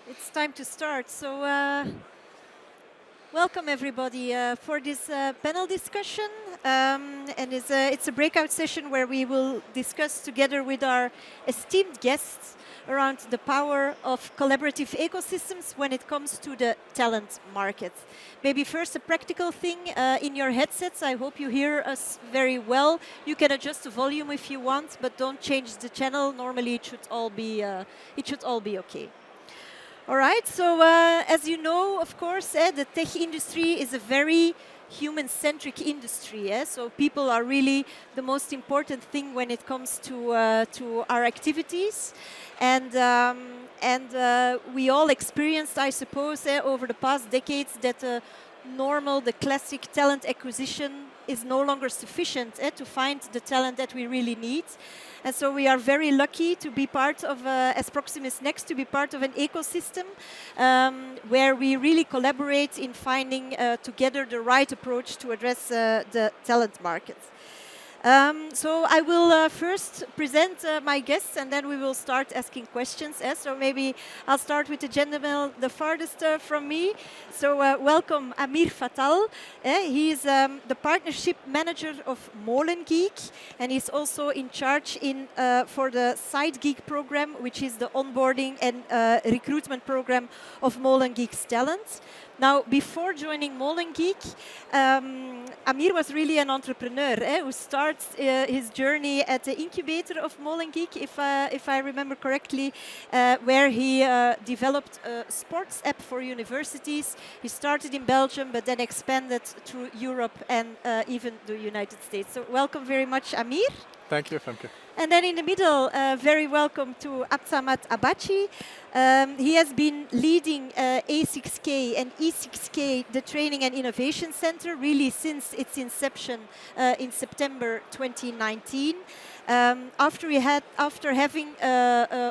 It's time to start. So, welcome everybody for this panel discussion. And it's a breakout session where we will discuss together with our esteemed guests around the power of collaborative ecosystems when it comes to the talent market. Maybe first a practical thing in your headsets. I hope you hear us very well. You can adjust the volume if you want, but don't change the channel. Normally it should all be okay. All right, so as you know, of course, the tech industry is a very human-centric industry. So people are really the most important thing when it comes to our activities, and we all experienced, I suppose, over the past decades that the classic talent acquisition is no longer sufficient to find the talent that we really need. And so we are very lucky to be part of, as Proximus Next, to be part of an ecosystem where we really collaborate in finding together the right approach to address the talent market. So I will first present my guests, and then we will start asking questions. So maybe I'll start with the gentleman the farthest from me. So welcome Amir Fattal. He is the partnership manager of MolenGeek, and he's also in charge for the Side Geek program, which is the onboarding and recruitment program of MolenGeek's talent. Now, before joining MolenGeek, Amir was really an entrepreneur who starts his journey at the incubator of MolenGeek, if I remember correctly, where he developed a sports app for universities. He started in Belgium, but then expanded to Europe and even the United States. So welcome very much, Amir. Thank you, Femke. And then in the middle, very welcome to Abd Samad Habbachi. He has been leading A6K and E6K, the Training and Innovation Center, really since its inception in September 2019. After having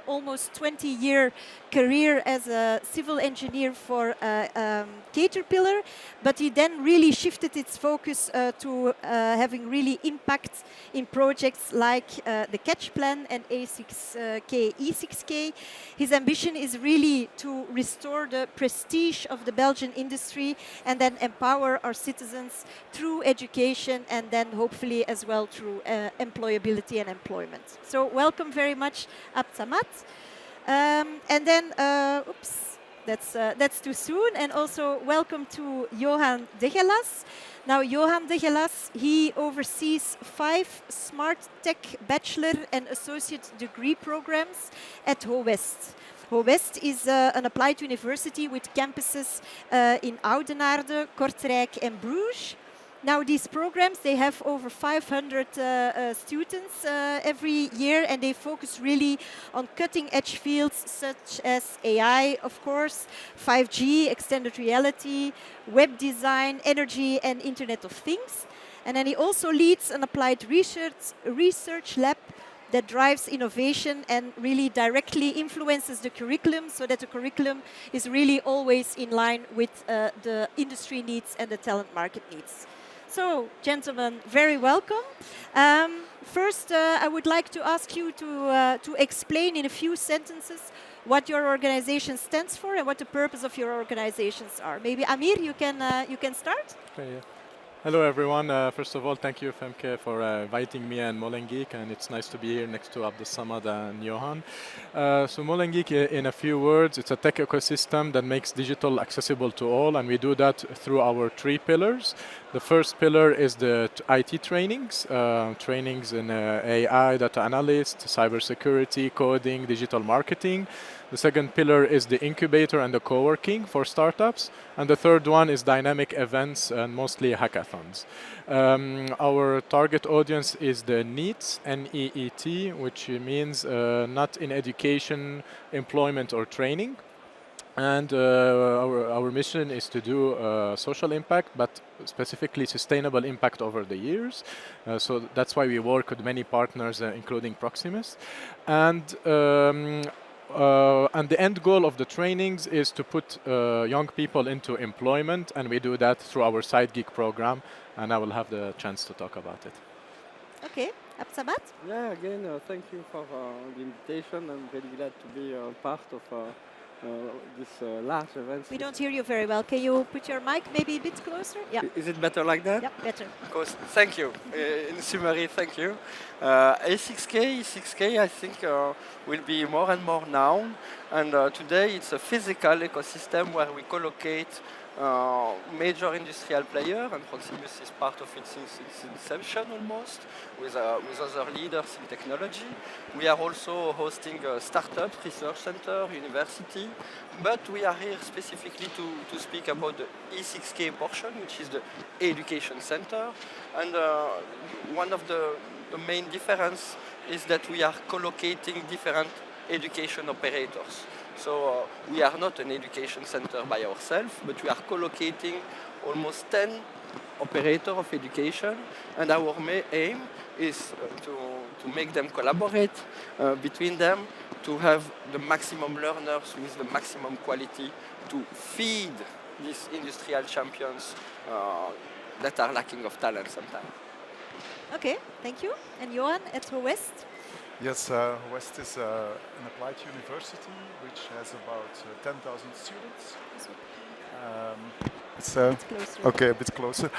almost 20-year career as a civil engineer for Caterpillar, but he then really shifted its focus to having really impact in projects like the Catch Plan and A6K, E6K. His ambition is really to restore the prestige of the Belgian industry and then empower our citizens through education and then hopefully as well through employability and employment. So welcome very much, Abd Samad. And then, that's too soon. And also welcome to Johan de Gelas. Now, Johan de Gelas, he oversees 5 Smart Tech Bachelor and Associate Degree programs at Howest. Howest is an applied university with campuses in Oudenaarde, Kortrijk and Bruges. Now, these programs, they have over 500 students every year, and they focus really on cutting-edge fields such as AI, of course, 5G, extended reality, web design, energy, and Internet of Things. And then he also leads an applied research lab that drives innovation and really directly influences the curriculum so that the curriculum is really always in line with the industry needs and the talent market needs. So, gentlemen, very welcome. First, I would like to ask you to explain in a few sentences what your organization stands for and what the purpose of your organizations are. Maybe Amir, you can start. Okay, yeah. Hello, everyone. First of all, thank you, Femke, for inviting me and MolenGeek, and it's nice to be here next to Abd Samad and Johan. So MolenGeek, in a few words, it's a tech ecosystem that makes digital accessible to all, and we do that through our 3 pillars. The first pillar is the IT trainings, trainings in AI, data analyst, cybersecurity, coding, digital marketing. The second pillar is the incubator and the co-working for startups. And the third one is dynamic events and mostly hackathons. Our target audience is the NEET, N-E-E-T, which means not in education, employment or training. And our mission is to do social impact, but specifically sustainable impact over the years. So that's why we work with many partners, including Proximus. And the end goal of the trainings is to put young people into employment, and we do that through our Side Geek program, and I will have the chance to talk about it. Okay, Abd Samad? Yeah, again, thank you for the invitation. I'm very glad to be part of this large events. We don't hear you very well. Can you put your mic maybe a bit closer? Yeah. Is it better like that? Yeah, better. Of course. Thank you. In summary, thank you. A6K, I think, will be more and more known. And today it's a physical ecosystem where we collocate major industrial player, and Proximus is part of it since its inception almost, with other leaders in technology. We are also hosting a startup, research center, university, but we are here specifically to speak about the E6K portion, which is the education center. And one of the main difference is that we are collocating different education operators. So we are not an education center by ourselves, but we are collocating almost 10 operators of education, and our aim is to make them collaborate between them, to have the maximum learners with the maximum quality, to feed these industrial champions that are lacking of talent sometimes. Okay, thank you. And Johan at Howest? Yes, Howest is an applied university which has about 10,000 students. It's okay, a bit closer.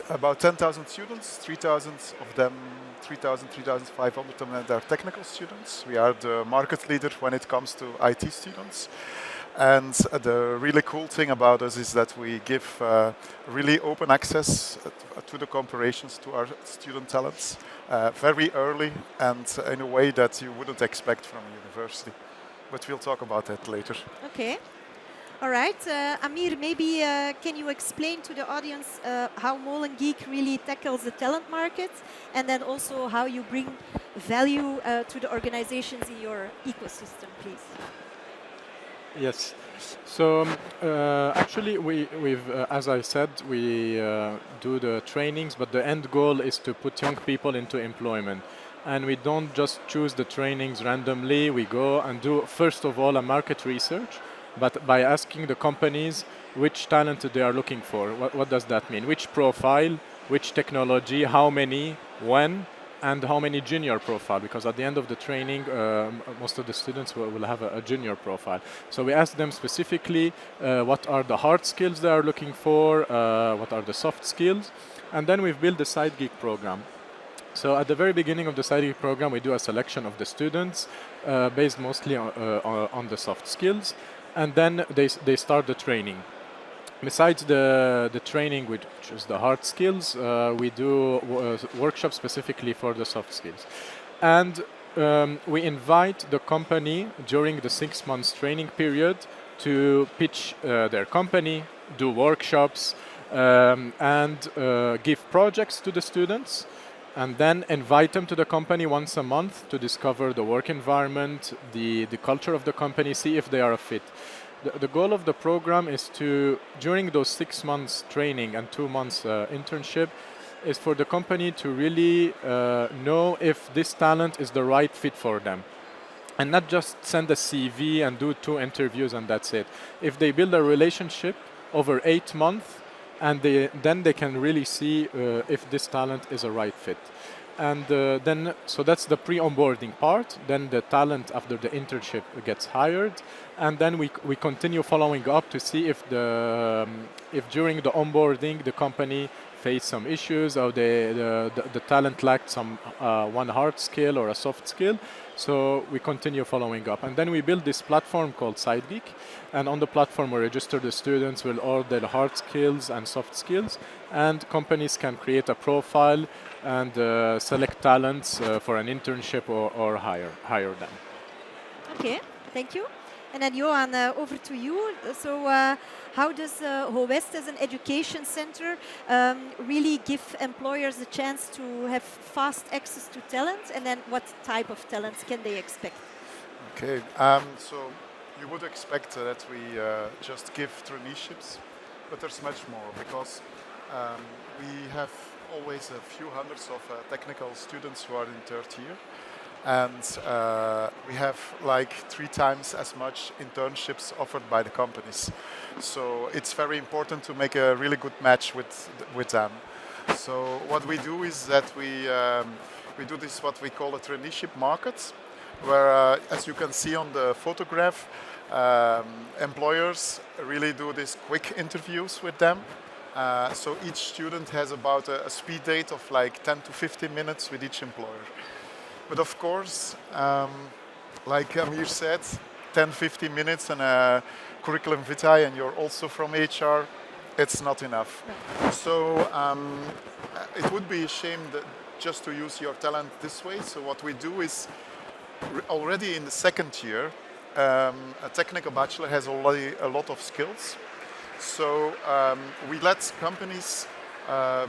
About 10,000 students, 3,000 of them, 3,500 of them are technical students. We are the market leader when it comes to IT students. And the really cool thing about us is that we give really open access to the corporations, to our student talents, very early and in a way that you wouldn't expect from a university. But we'll talk about that later. Okay. All right. Amir, maybe can you explain to the audience how MolenGeek really tackles the talent market, and then also how you bring value to the organizations in your ecosystem, please? Yes. So actually, we've, as I said, we do the trainings, but the end goal is to put young people into employment. And we don't just choose the trainings randomly. We go and do, first of all, a market research, but by asking the companies which talent they are looking for. What does that mean? Which profile, which technology, how many, when, and how many junior profile, because at the end of the training, most of the students will have a junior profile. So we ask them specifically what are the hard skills they are looking for, what are the soft skills, and then we've built the Side Geek program. So at the very beginning of the Side Geek program, we do a selection of the students based mostly on the soft skills, and then they start the training. Besides the training, which is the hard skills, we do workshops specifically for the soft skills. And we invite the company during the 6 months training period to pitch their company, do workshops, and give projects to the students, and then invite them to the company once a month to discover the work environment, the culture of the company, see if they are a fit. The goal of the program is to, during those 6 months training and 2 months internship, is for the company to really know if this talent is the right fit for them. And not just send a CV and do 2 interviews and that's it. If they build a relationship over 8 months, and then they can really see if this talent is a right fit. And then, so that's the pre-onboarding part. Then the talent after the internship gets hired, and then we continue following up to see if during the onboarding the company faced some issues, or the talent lacked some one hard skill or a soft skill. So we continue following up, and then we build this platform called SideGeek, and on the platform we register the students with all their hard skills and soft skills, and companies can create a profile and select talents for an internship or hire them. Okay, thank you. And then Johan, over to you. So how does Howest as an education center really give employers the chance to have fast access to talent, and then what type of talents can they expect? Okay, so you would expect that we just give traineeships, but there's much more, because we have always a few hundreds of technical students who are in 3rd year, and we have like 3 times as much internships offered by the companies. So it's very important to make a really good match with them. So what we do is that we do this, what we call a traineeship market, where, as you can see on the photograph, employers really do these quick interviews with them. So each student has about a speed date of like 10 to 15 minutes with each employer. But of course, like Amir said, 10, 15 minutes and a curriculum vitae, and you're also from HR, it's not enough. So it would be a shame just to use your talent this way. So what we do is already in the second year, a technical bachelor has already a lot of skills. So we let companies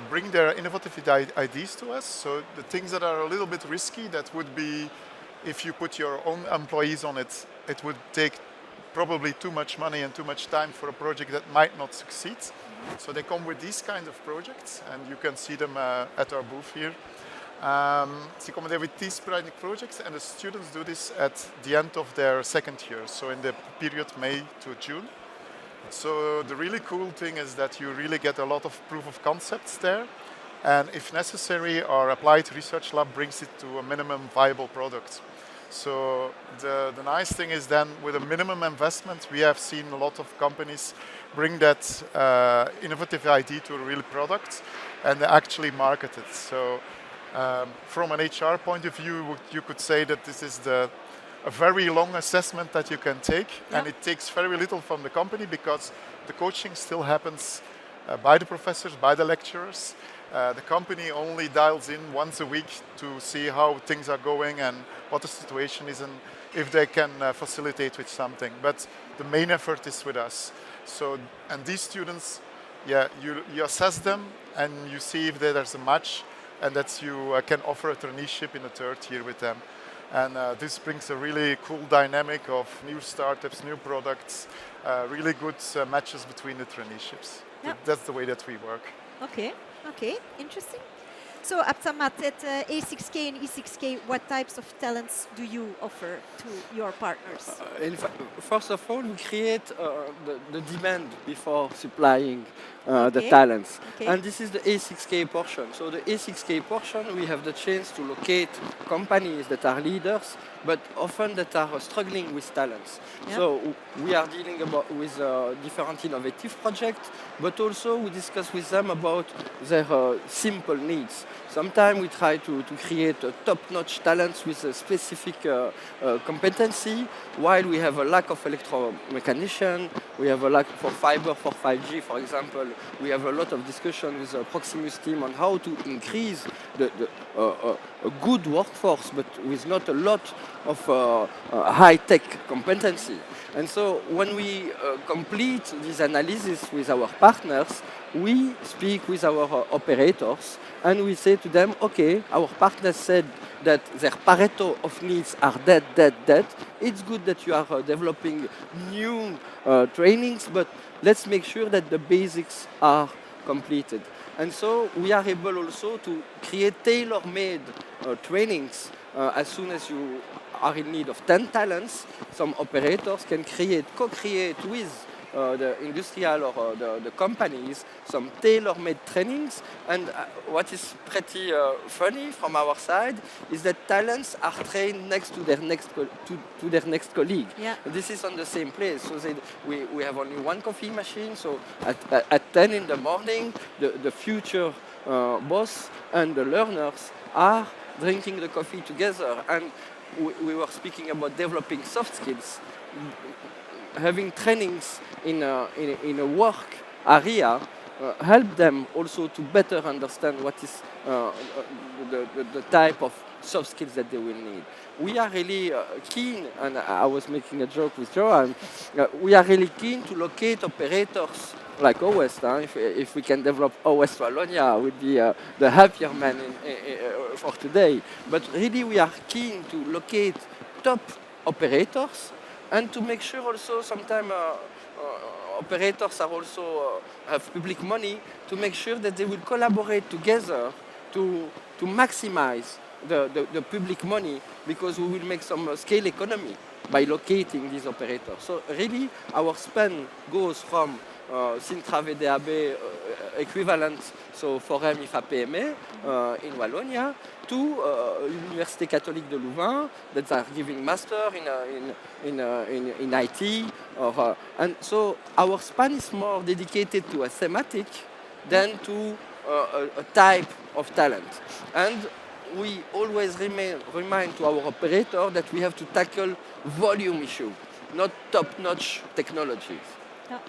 bring their innovative ideas to us. So the things that are a little bit risky, that would be if you put your own employees on it, it would take probably too much money and too much time for a project that might not succeed. So they come with these kind of projects, and you can see them at our booth here. They come there with these projects, and the students do this at the end of their second year, so in the period May to June. So the really cool thing is that you really get a lot of proof of concepts there, and if necessary, our applied research lab brings it to a minimum viable product. So the nice thing is then with a minimum investment, we have seen a lot of companies bring that innovative idea to a real product and actually market it. So from an HR point of view, you could say that this is a very long assessment that you can take, and it takes very little from the company because the coaching still happens by the professors, by the lecturers. The company only dials in once a week to see how things are going and what the situation is and if they can facilitate with something. But the main effort is with us. So, and these students, you assess them and you see if there's a match, and that you can offer a traineeship in the third year with them. And this brings a really cool dynamic of new startups, new products, really good matches between the traineeships. Yeah. That's the way that we work. Okay, interesting. So Abd Samad, at A6K and E6K, what types of talents do you offer to your partners? First of all, we create the demand before supplying the talents. Okay. And this is the A6K portion. So the A6K portion, we have the chance to locate companies that are leaders, but often that are struggling with talents. Yeah. So we are dealing with different innovative projects, but also we discuss with them about their simple needs. Sometimes we try to create top-notch talents with a specific competency, while we have a lack of electromechanician, we have a lack for fiber for 5G, for example. We have a lot of discussion with the Proximus team on how to increase a good workforce, but with not a lot of high-tech competency. And so when we complete this analysis with our partners, we speak with our operators and we say to them, okay, our partners said that their Pareto of needs are dead. It's good that you are developing new trainings, but let's make sure that the basics are completed. And so we are able also to create tailor-made trainings as soon as you are in need of 10 talents. Some operators can co-create with the industrial or the companies some tailor-made trainings. And what is pretty funny from our side is that talents are trained next to their next colleague. Yeah. This is on the same place. So we have only one coffee machine. So at 10 in the morning, the future boss and the learners are drinking the coffee together. And we were speaking about developing soft skills. Having trainings in a work area help them also to better understand what is the type of soft skills that they will need. We are really keen, and I was making a joke with Johan, we are really keen to locate operators like Howest. If we can develop Howest Wallonia, would be the happier man for today. But really we are keen to locate top operators and to make sure also sometimes operators are also have public money, to make sure that they will collaborate together to maximize the public money, because we will make some scale economy by locating these operators. So really our span goes from Sintra VDAB equivalent, so Forum IFA PME in Wallonia, to Université Catholique de Louvain that are giving master in IT. And so our span is more dedicated to a thematic than to a type of talent. And we always remind to our operator that we have to tackle volume issue, not top-notch technologies. Yeah.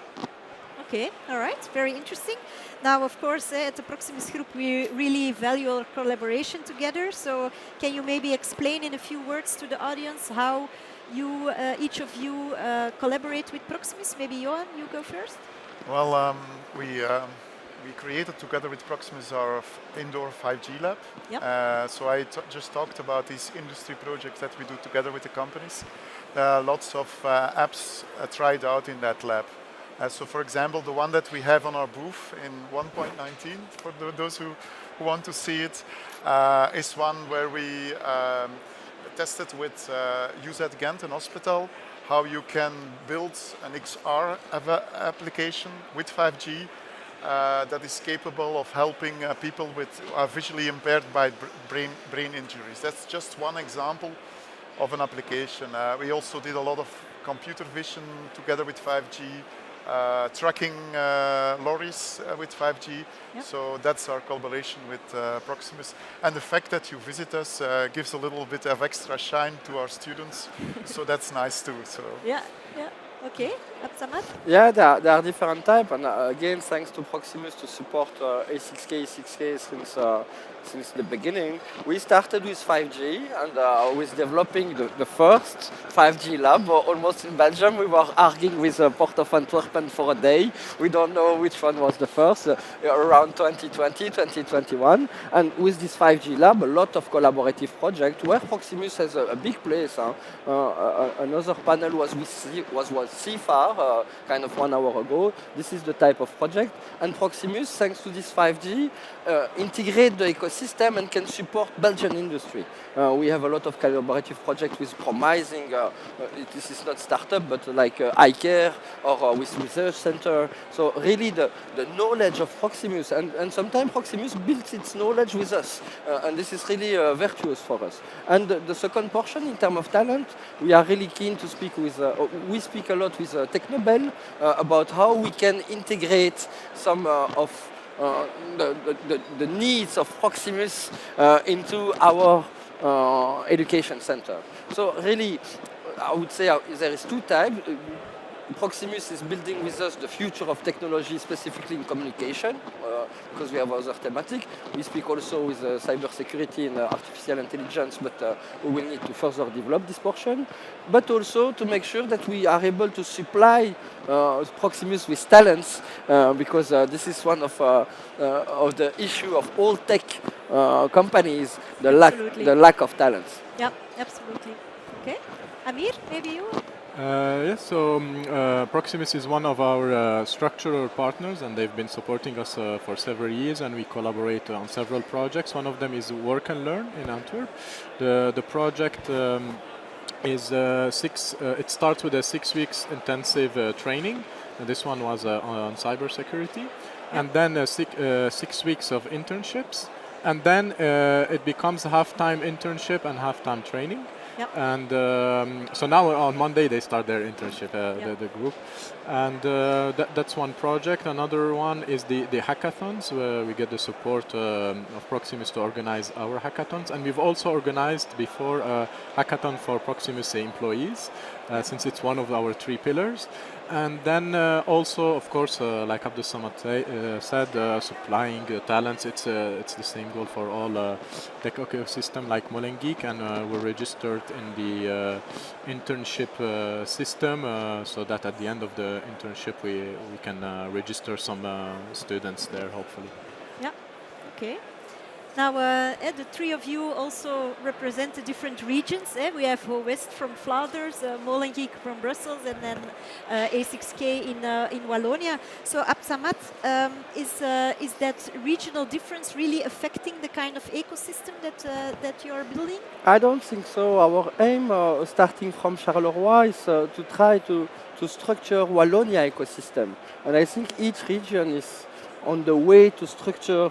Okay, all right, very interesting. Now, of course, at the Proximus Group, we really value our collaboration together. So can you maybe explain in a few words to the audience how you, each of you, collaborate with Proximus? Maybe Johan, you go first. Well, we created together with Proximus our indoor 5G lab. Yep. So I just talked about these industry projects that we do together with the companies. Lots of apps tried out in that lab. So for example, the one that we have on our booth in 1.19, for those who want to see it, is one where we tested with UZ Ghent, an hospital, how you can build an XR application with 5G that is capable of helping people with are visually impaired by brain injuries. That's just one example of an application. We also did a lot of computer vision together with 5G, tracking lorries with 5G. Yep. So that's our collaboration with Proximus. And the fact that you visit us gives a little bit of extra shine to our students. So that's nice too. So. Yeah, yeah. Okay, Abd Samad? Yeah, there are different types, and again, thanks to Proximus to support A6K, E6K since the beginning. We started with 5G and with developing the first 5G lab almost in Belgium. We were arguing with Port of Antwerp for a day. We don't know which one was the first, around 2020, 2021. And with this 5G lab, a lot of collaborative projects where Proximus has a big place. Another panel was with CFAR, kind of 1 hour ago. This is the type of project. And Proximus, thanks to this 5G, integrate the ecosystem and can support Belgian industry. We have a lot of collaborative projects with promising, this is not startup, but like iCare or with research center. So really the knowledge of Proximus, and sometimes Proximus builds its knowledge with us. And this is really virtuous for us. And the second portion, in terms of talent, we are really keen to speak with, we speak a lot with Technobel about how we can integrate some of the needs of Proximus into our education center. So really, I would say there is two types. Proximus is building with us the future of technology, specifically in communication, because we have other thematic. We speak also with cybersecurity and artificial intelligence, but we will need to further develop this portion. But also to make sure that we are able to supply Proximus with talents, because this is one of the issue of all tech companies, the lack of talents. Yeah, absolutely. Okay. Amir, maybe you? Yes, so Proximus is one of our structural partners, and they've been supporting us for several years, and we collaborate on several projects. One of them is Work and Learn in Antwerp. The project is it starts with a 6 weeks intensive training. And this one was on cybersecurity, and then 6 weeks of internships, and then it becomes a half-time internship and half-time training. Yep. And so now on Monday they start their internship, the group, and that's one project. Another one is the hackathons, where we get the support of Proximus to organize our hackathons, and we've also organized before a hackathon for Proximus employees, since it's one of our 3 pillars. And then also, of course, like Abd Samad said, supplying talents. It's the same goal for all tech ecosystem like MolenGeek, and we're registered in the internship system, so that at the end of the internship we can register some students there, hopefully. Yeah. Okay. Now, the three of you also represent the different regions. We have Howest from Flanders, MolenGeek from Brussels, and then A6K in Wallonia. So, Abd Samad, is that regional difference really affecting the kind of ecosystem that you are building? I don't think so. Our aim, starting from Charleroi, is to try to structure Wallonia ecosystem. And I think each region is on the way to structure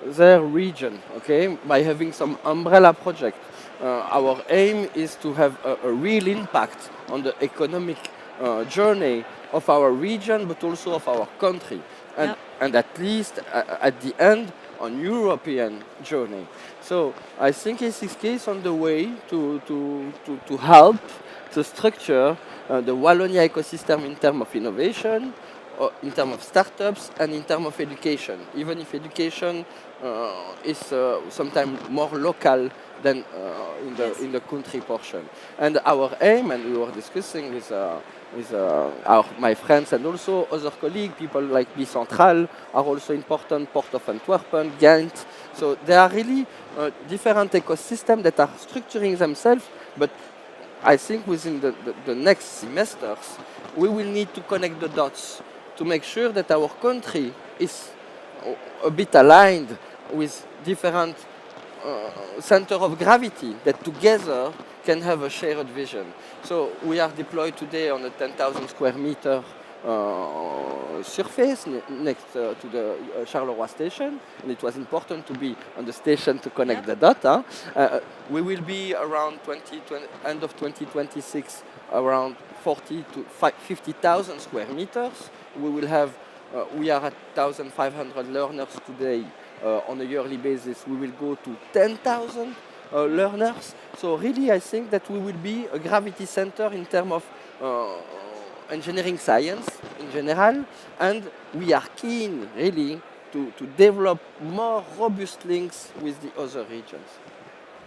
their region, okay, by having some umbrella project. Our aim is to have a real impact on the economic journey of our region, but also of our country, and at least at the end on European journey. So I think A6K is on the way to help to structure the Wallonia ecosystem in terms of innovation, in terms of startups, and in terms of education. Even if education is sometimes more local than in the country portion. And our aim, and we were discussing with my friends and also other colleagues, people like Central are also important, Port of Antwerp, Ghent. So there are really different ecosystems that are structuring themselves, but I think within the next semesters, we will need to connect the dots to make sure that our country is a bit aligned with different center of gravity that together can have a shared vision. So we are deployed today on a 10,000 square meter surface next to the Charleroi station, and it was important to be on the station to connect the data. We will be around end of 2026, around 40 to 50,000 square meters. We will have, we are at 1,500 learners today. On a yearly basis, we will go to 10,000 learners. So really, I think that we will be a gravity center in terms of engineering science in general, and we are keen really to develop more robust links with the other regions.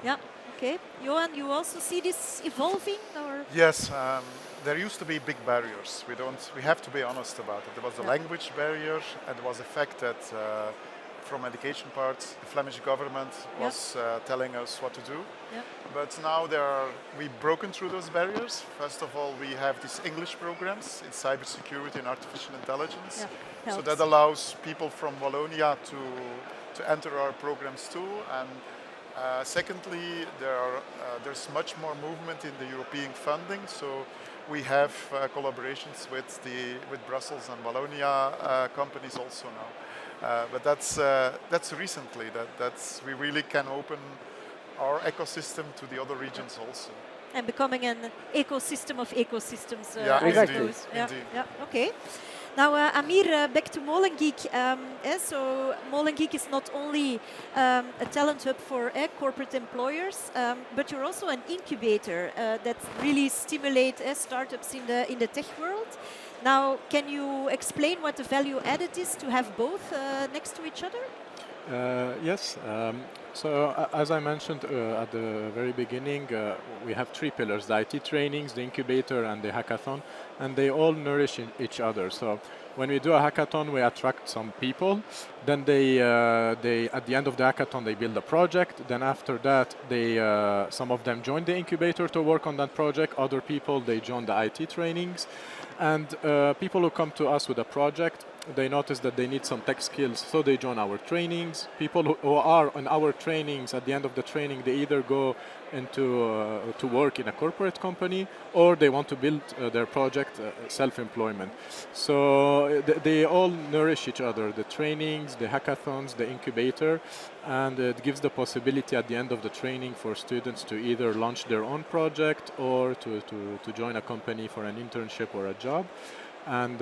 Yeah, okay. Johan, you also see this evolving, or? Yes, there used to be big barriers. We have to be honest about it. There was a language barrier, and there was the fact that from education part, the Flemish government was telling us what to do. But now we've broken through those barriers. First of all, we have these English programs in cybersecurity and artificial intelligence. So that allows people from Wallonia to enter our programs too. And secondly, there's much more movement in the European funding. So we have collaborations with Brussels and Wallonia companies also now. But that's recently that's we really can open our ecosystem to the other regions also. And becoming an ecosystem of ecosystems. Exactly. Indeed. Yeah, okay. Now, Amir, back to MolenGeek. So MolenGeek is not only a talent hub for corporate employers, but you're also an incubator that really stimulates startups in the tech world. Now, can you explain what the value added is to have both next to each other? Yes. So as I mentioned at the very beginning, we have three pillars: the IT trainings, the incubator, and the hackathon, and they all nourish each other. So when we do a hackathon, we attract some people. Then they at the end of the hackathon, they build a project. Then after that, some of them join the incubator to work on that project. Other people, they join the IT trainings. And people who come to us with a project, they notice that they need some tech skills, so they join our trainings. People who are on our trainings, at the end of the training, they either go into to work in a corporate company, or they want to build their project self-employment. So they all nourish each other: the trainings, the hackathons, the incubator, and it gives the possibility at the end of the training for students to either launch their own project or to join a company for an internship or a job. And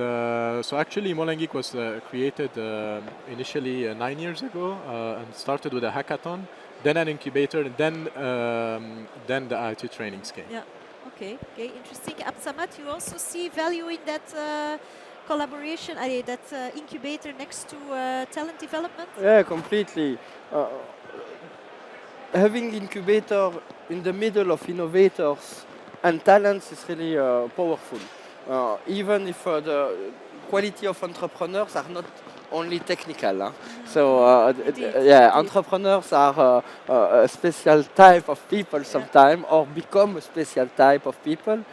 so actually MolenGeek was created initially 9 years ago and started with a hackathon, then an incubator, and then the IT trainings came. Yeah, okay, interesting. Abd Samad, you also see value in that collaboration, that incubator next to talent development? Yeah, completely. Having incubator in the middle of innovators and talents is really powerful. Even if the quality of entrepreneurs are not only technical. Huh? So Indeed, yeah, indeed. entrepreneurs are a special type of people sometimes, or become a special type of people,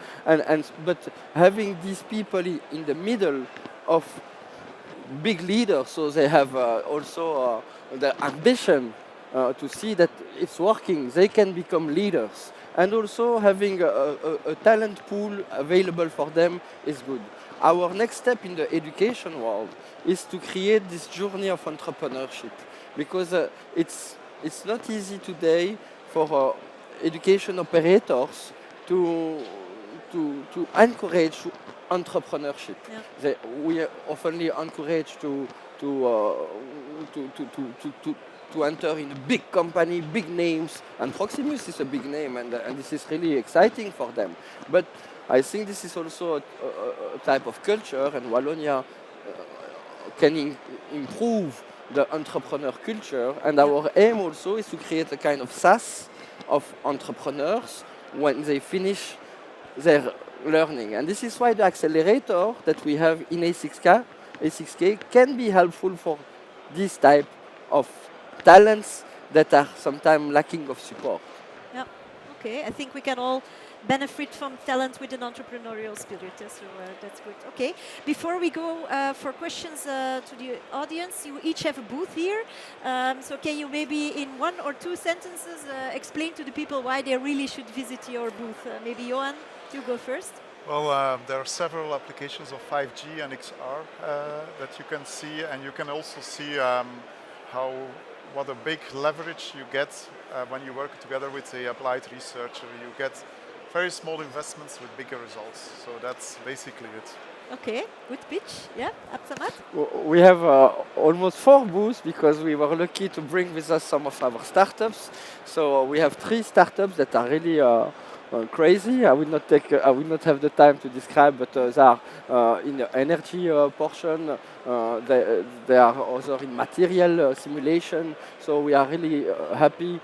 but having these people in the middle of big leaders, so they have also the ambition to see that it's working. They can become leaders, and also having a talent pool available for them is good. Our next step in the education world is to create this journey of entrepreneurship, because it's not easy today for education operators to encourage entrepreneurship. Yeah. We are oftenly encouraged to enter in a big company, big names, and Proximus is a big name, and this is really exciting for them. But I think this is also a type of culture, and Wallonia can improve the entrepreneur culture, and our aim also is to create a kind of SAS of entrepreneurs when they finish their learning. And this is why the accelerator that we have in A6K can be helpful for this type of talents that are sometimes lacking of support. Yeah. Okay. I think we can all benefit from talent with an entrepreneurial spirit. So that's good. Okay. Before we go for questions to the audience, you each have a booth here. So can you maybe in 1 or 2 sentences explain to the people why they really should visit your booth? Maybe Johan, you go first. Well, there are several applications of 5G and XR that you can see, and you can also see what a big leverage you get when you work together with the applied researcher. You get very small investments with bigger results. So that's basically it. Okay, good pitch. Yeah, Abd Samad? We have almost 4 booths because we were lucky to bring with us some of our startups. So we have 3 startups that are really crazy. I will not have the time to describe, but they are in the energy portion. They are also in material simulation. So we are really happy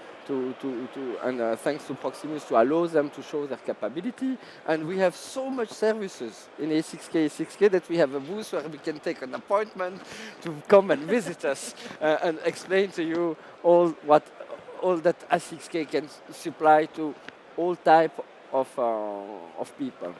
and thanks to Proximus to allow them to show their capability. And we have so much services in A6K that we have a booth where we can take an appointment to come and visit us and explain to you all that A6K can supply to all type of people.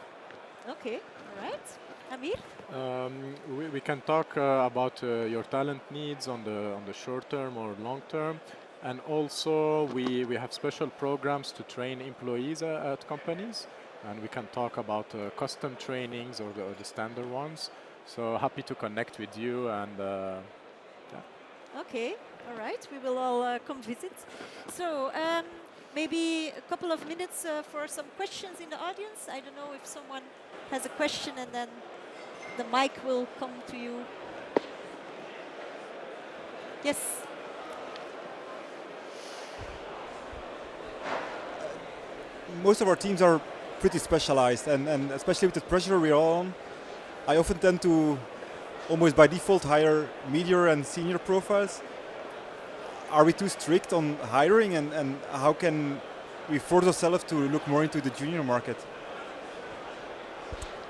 Okay, all right. Amir? We can talk about your talent needs on the short term or long term. And also, we have special programs to train employees at companies, and we can talk about custom trainings or the standard ones. So happy to connect with you, and yeah. Okay, all right. We will all come visit. So maybe a couple of minutes for some questions in the audience. I don't know if someone has a question, and then the mic will come to you. Yes. Most of our teams are pretty specialized, and especially with the pressure we're on, I often tend to almost by default hire media and senior profiles. Are we too strict on hiring, and how can we force ourselves to look more into the junior market?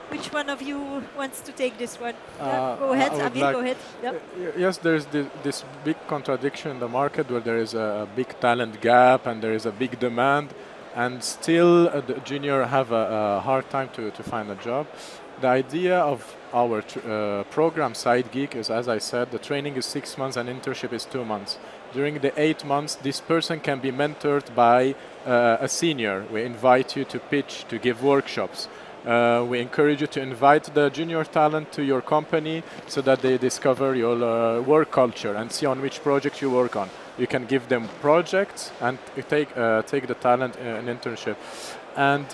Which one of you wants to take this one? Go ahead, Amir, go ahead. Yep. Yes, there's this big contradiction in the market where there is a big talent gap and there is a big demand, and still the junior have a hard time to find a job. The idea of our program SideGeek is, as I said, the training is 6 months and internship is 2 months. During the 8 months, this person can be mentored by a senior. We invite you to pitch, to give workshops. We encourage you to invite the junior talent to your company so that they discover your work culture and see on which project you work on. You can give them projects and take the talent in internship. And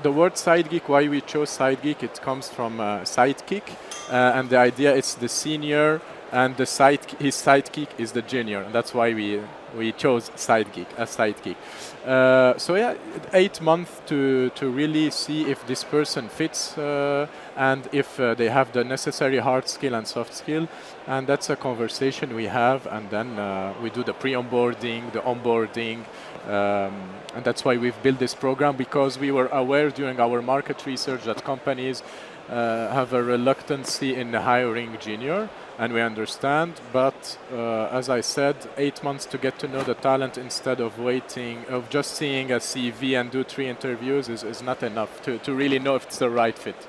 the word SideGeek, why we chose SideGeek, it comes from sidekick, and the idea is the senior and his sidekick is the junior, and that's why we chose SideGeek as sidekick. So yeah, 8 months to really see if this person fits and if they have the necessary hard skill and soft skill, and that's a conversation we have, and then we do the pre-onboarding, the onboarding, and that's why we've built this program, because we were aware during our market research that companies have a reluctancy in hiring junior, and we understand. But as I said, 8 months to get to know the talent instead of waiting, of just seeing a CV and do 3 interviews is not enough to really know if it's the right fit.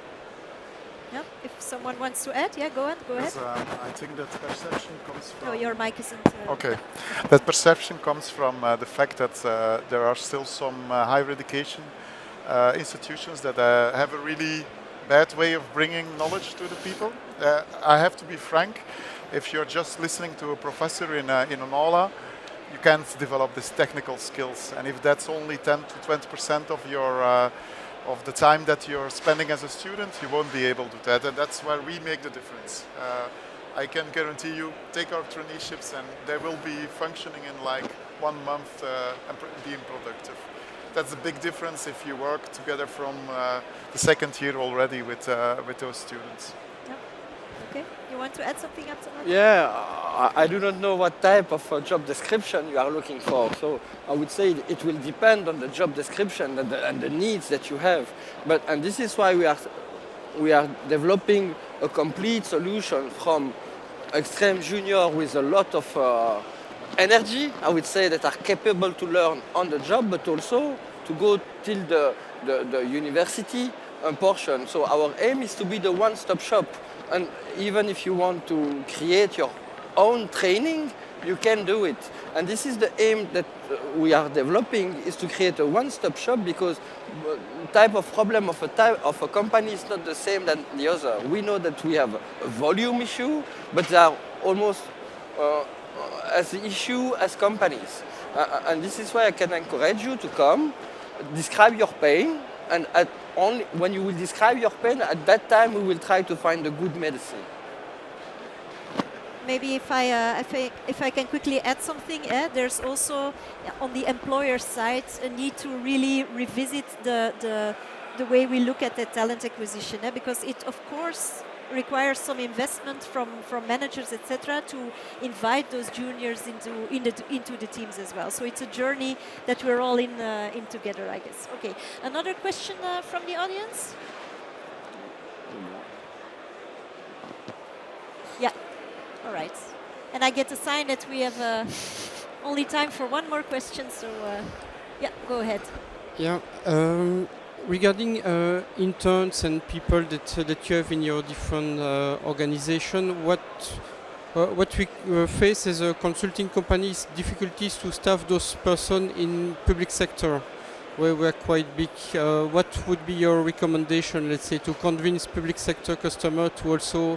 Yeah. If someone wants to add, yeah, go ahead. Yes, I think that perception comes from... No, your mic isn't... Okay. That perception comes from the fact that there are still some higher education institutions that have a really bad way of bringing knowledge to the people. I have to be frank, if you're just listening to a professor in an aula, you can't develop these technical skills. And if that's only 10 to 20% of your of the time that you're spending as a student, you won't be able to do that. And that's where we make the difference. I can guarantee you, take our traineeships and they will be functioning in like 1 month and being productive. That's a big difference if you work together from the second year already with those students. Yeah. Okay, you want to add something, Abd Samad? Yeah, I do not know what type of job description you are looking for. So I would say it will depend on the job description and the needs that you have. And this is why we are developing a complete solution from extreme junior with a lot of energy, I would say, that are capable to learn on the job, but also to go till the university portion. So our aim is to be the one-stop shop. And even if you want to create your own training, you can do it. And this is the aim that we are developing, is to create a one-stop shop, because type of problem of a company is not the same than the other. We know that we have a volume issue, but they are almost as an issue as companies. And this is why I can encourage you to come, describe your pain, and only when you will describe your pain, at that time we will try to find a good medicine. Maybe if I can quickly add something, there's also on the employer side a need to really revisit the way we look at the talent acquisition, because it of course requires some investment from managers, etc., to invite those juniors into the teams as well. So it's a journey that we're all in together, I guess. Okay, another question from the audience? Yeah. All right. And I get a sign that we have only time for one more question, so yeah, go ahead. Yeah. Regarding interns and people that you have in your different organization, what we face as a consulting company is difficulties to staff those persons in public sector, where we are quite big. What would be your recommendation, let's say, to convince public sector customer to also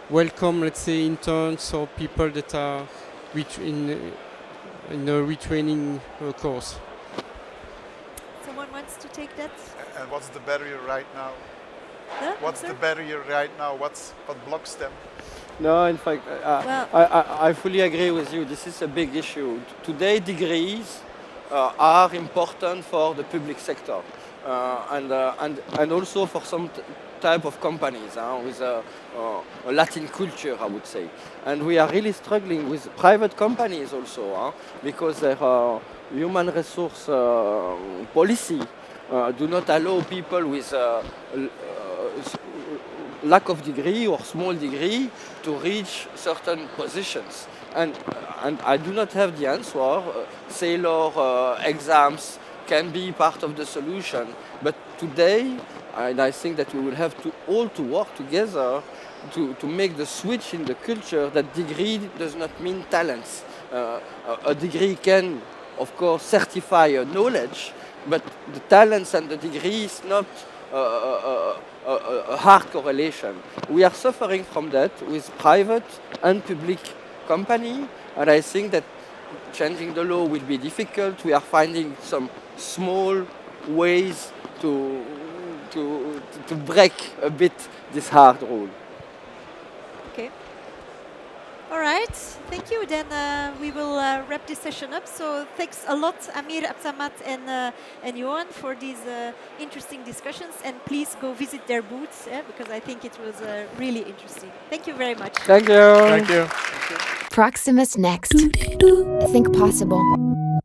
welcome, let's say, interns or people that are in a retraining course? Someone wants to take that? And what's the barrier right now? Huh? What's the barrier right now? What blocks them? No, in fact, I fully agree with you. This is a big issue. Today, degrees are important for the public sector and also for some type of companies with a Latin culture, I would say. And we are really struggling with private companies also, because their human resource policy do not allow people with lack of degree or small degree to reach certain positions. And I do not have the answer. Sailor exams can be part of the solution. But today, and I think that we will have to all to work together to make the switch in the culture that degree does not mean talents. A degree can, of course, certify a knowledge, but the talents and the degree is not a hard correlation. We are suffering from that with private and public company, and I think that changing the law will be difficult. We are finding some small ways to break a bit this hard rule. Okay. All right. Thank you. Then we will wrap this session up. So thanks a lot, Amir, Abd Samad, and Johan, for these interesting discussions. And please go visit their booths, because I think it was really interesting. Thank you very much. Thank you. Thank you. Proximus next. Think possible.